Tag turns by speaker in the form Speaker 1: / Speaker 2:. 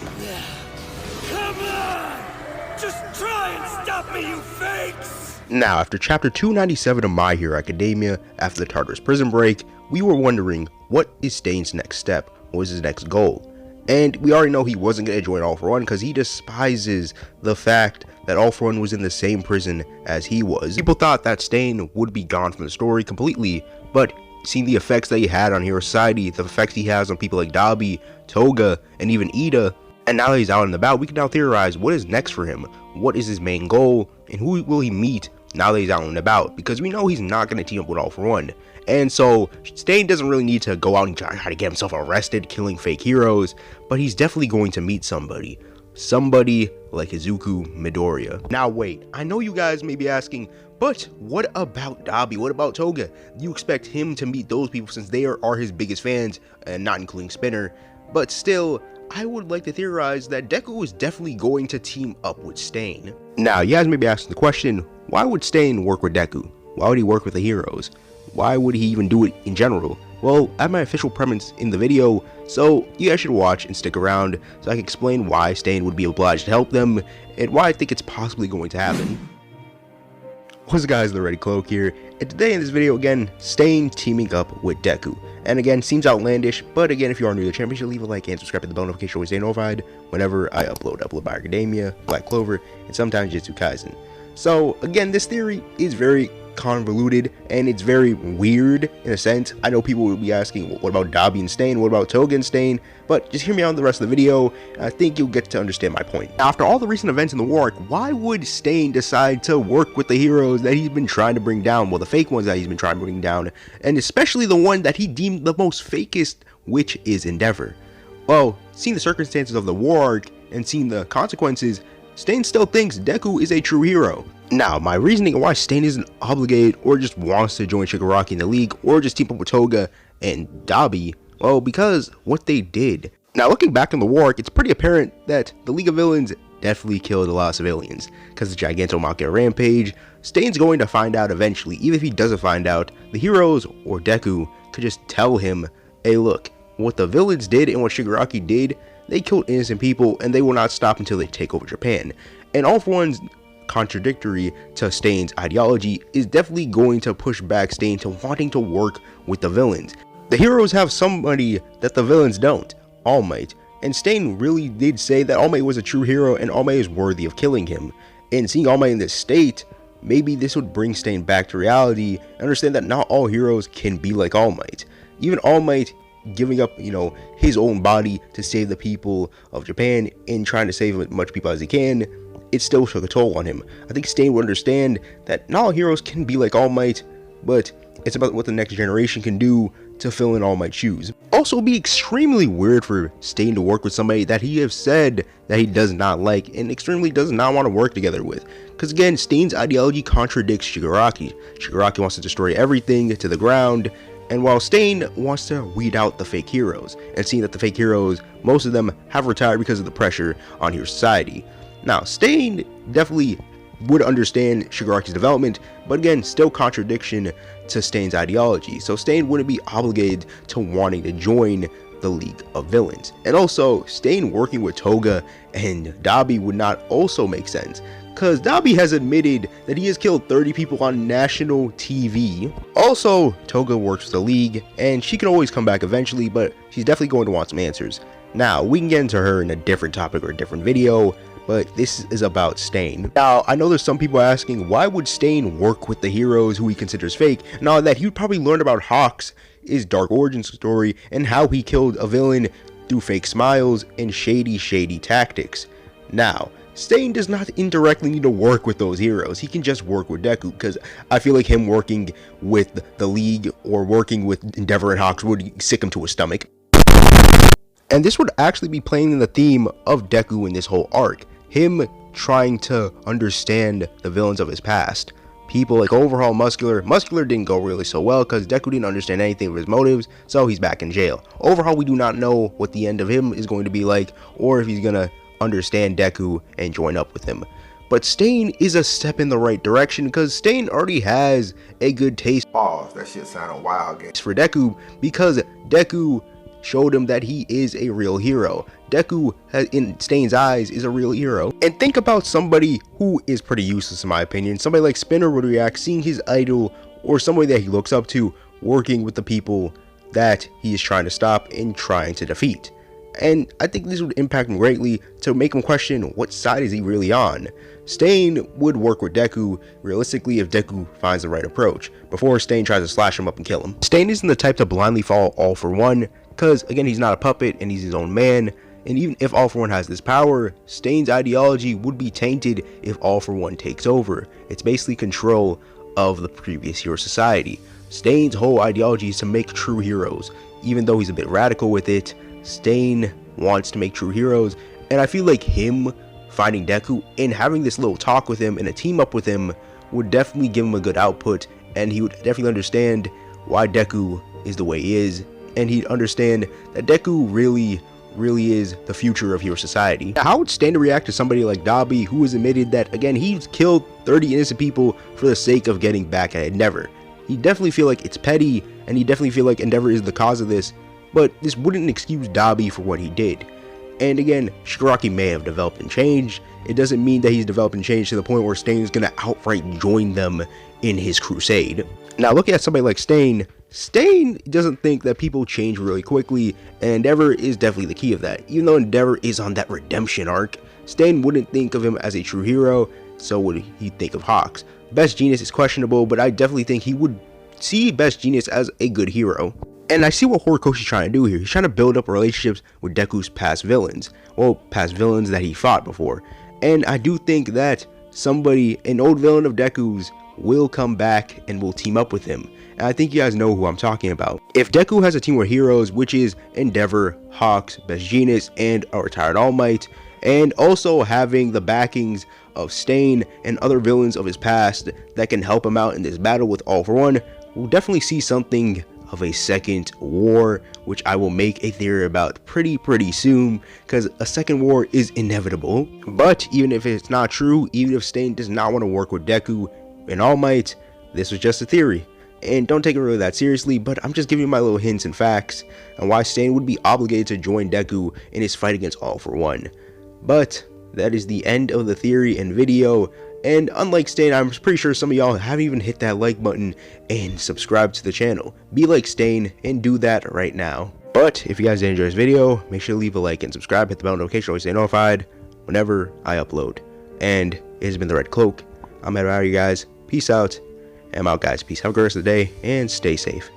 Speaker 1: Come on! Just try and stop me, you fakes!
Speaker 2: Now, after chapter 297 of My Hero Academia, after the Tartarus prison break, we were wondering, what is Stain's next step? What was his next goal? And we already know he wasn't going to join All For One because he despises the fact that All For One was in the same prison as he was. People thought that Stain would be gone from the story completely, but seeing the effects that he had on Hero Society, the effects he has on people like Dabi, Toga, and even Ida, and now that he's out and about, we can now theorize what is next for him, what is his main goal, and who will he meet now that he's out and about, because we know he's not going to team up with All For One. And so Stain doesn't really need to go out and try to get himself arrested killing fake heroes, but he's definitely going to meet somebody like Izuku Midoriya. Now wait, I know you guys may be asking, but what about Dabi? What about Toga? You expect him to meet those people since they are his biggest fans, and not including Spinner. But still, I would like to theorize that Deku is definitely going to team up with Stain. Now, you guys may be asking the question, why would Stain work with Deku? Why would he work with the heroes? Why would he even do it in general? Well, I have my official premise in the video, so you guys should watch and stick around so I can explain why Stain would be obliged to help them and why I think it's possibly going to happen. What's up guys, the Ready Cloak here, and today in this video again, Stain teaming up with Deku. And again, seems outlandish, but again, if you are new to the channel, be sure to leave a like and subscribe to the bell notification so you stay notified whenever I upload My Academia, Black Clover, and sometimes Jujutsu Kaisen. So again, this theory is very convoluted and it's very weird in a sense. I know people will be asking, what about Dabi and Stain? What about Toga and Stain? But just hear me out the rest of the video, and I think you'll get to understand my point. After all the recent events in the war arc, why would Stain decide to work with the heroes that he's been trying to bring down? Well, the fake ones that he's been trying to bring down, and especially the one that he deemed the most fakest, which is Endeavor. Well, seeing the circumstances of the war arc and seeing the consequences, Stain still thinks Deku is a true hero. Now, my reasoning why Stain isn't obligated or just wants to join Shigaraki in the league or just team up with Toga and Dabi, well, because what they did. Now, looking back on the war arc, it's pretty apparent that the League of Villains definitely killed a lot of civilians because the Gigantomachia rampage. Stain's going to find out eventually. Even if he doesn't find out, the heroes or Deku could just tell him, hey look, what the villains did and what Shigaraki did, they killed innocent people and they will not stop until they take over Japan. And All For One's contradictory to Stain's ideology is definitely going to push back Stain to wanting to work with the villains. The heroes have somebody that the villains don't, All Might, and Stain really did say that All Might was a true hero and All Might is worthy of killing him. And seeing All Might in this state, maybe this would bring Stain back to reality and understand that not all heroes can be like All Might. Even All Might giving up, his own body to save the people of Japan and trying to save as much people as he can, it still took a toll on him. I think Stain would understand that not all heroes can be like All Might, but it's about what the next generation can do to fill in All Might's shoes. Also, it'd be extremely weird for Stain to work with somebody that he has said that he does not like and extremely does not want to work together with. Because again, Stain's ideology contradicts Shigaraki. Shigaraki wants to destroy everything to the ground, and while Stain wants to weed out the fake heroes, and seeing that the fake heroes, most of them have retired because of the pressure on Hero Society. Now, Stain definitely would understand Shigaraki's development, but again, still contradiction to Stain's ideology. So Stain wouldn't be obligated to wanting to join the League of Villains. And also, Stain working with Toga and Dabi would not also make sense, because Dabi has admitted that he has killed 30 people on national TV. Also, Toga works with the League, and she can always come back eventually, but she's definitely going to want some answers. Now, we can get into her in a different topic or a different video, but this is about Stain. Now, I know there's some people asking, why would Stain work with the heroes who he considers fake? Now that he'd probably learn about Hawk's dark origin story and how he killed a villain through fake smiles and shady tactics. Now, Stain does not indirectly need to work with those heroes. He can just work with Deku, because I feel like him working with the League or working with Endeavor and Hawks would sick him to his stomach. And this would actually be playing in the theme of Deku in this whole arc. Him trying to understand the villains of his past. People like Overhaul, Muscular didn't go really so well because Deku didn't understand anything of his motives, so he's back in jail. Overhaul, we do not know what the end of him is going to be like, or if he's gonna understand Deku and join up with him. But Stain is a step in the right direction because Stain already has a good taste.
Speaker 3: Pause, that shit sounded wild.
Speaker 2: For Deku, because Deku showed him that he is a real hero. Deku, in Stain's eyes, is a real hero. And think about somebody who is pretty useless in my opinion. Somebody like Spinner would react seeing his idol or somebody that he looks up to working with the people that he is trying to stop and trying to defeat. And I think this would impact him greatly to make him question what side is he really on. Stain would work with Deku realistically if Deku finds the right approach, before Stain tries to slash him up and kill him. Stain isn't the type to blindly follow All For One, because again he's not a puppet and he's his own man, and even if All For One has this power, Stain's ideology would be tainted if All For One takes over. It's basically control of the previous hero society. Stain's whole ideology is to make true heroes. Even though he's a bit radical with it, Stain wants to make true heroes, and I feel like him finding Deku and having this little talk with him and a team up with him would definitely give him a good output, and he would definitely understand why Deku is the way he is, and he'd understand that Deku really is the future of hero society. Now, how would Stain react to somebody like Dabi, who has admitted that again he's killed 30 innocent people for the sake of getting back at Endeavor? He definitely feel like it's petty, and he definitely feel like Endeavor is the cause of this, but this wouldn't excuse Dabi for what he did. And again, Shigaraki may have developed and changed. It doesn't mean that he's developed and changed to the point where Stain is going to outright join them in his crusade. Now, looking at somebody like Stain doesn't think that people change really quickly, and Endeavor is definitely the key of that. Even though Endeavor is on that redemption arc, Stain wouldn't think of him as a true hero, so would he think of Hawks. Best Genius is questionable, but I definitely think he would see Best Genius as a good hero. And I see what Horikoshi's trying to do here. He's trying to build up relationships with Deku's past villains. Well, past villains that he fought before. And I do think that an old villain of Deku's, will come back and will team up with him. And I think you guys know who I'm talking about. If Deku has a team of heroes, which is Endeavor, Hawks, Best Genius, and a retired All Might, and also having the backings of Stain and other villains of his past that can help him out in this battle with All For One, we'll definitely see something of a second war, which I will make a theory about pretty soon, because a second war is inevitable. But even if it's not true, even if Stain does not want to work with Deku and All Might, this was just a theory, and don't take it really that seriously, but I'm just giving you my little hints and facts on why Stain would be obligated to join Deku in his fight against All For One. But that is the end of the theory and video. And unlike Stain, I'm pretty sure some of y'all haven't even hit that like button and subscribe to the channel. Be like Stain and do that right now. But if you guys did enjoy this video, make sure to leave a like and subscribe, hit the bell notification, always stay notified whenever I upload. And it has been the Red Cloak. I'm out of here, guys. Peace out. I'm out, guys. Peace. Have a great rest of the day and stay safe.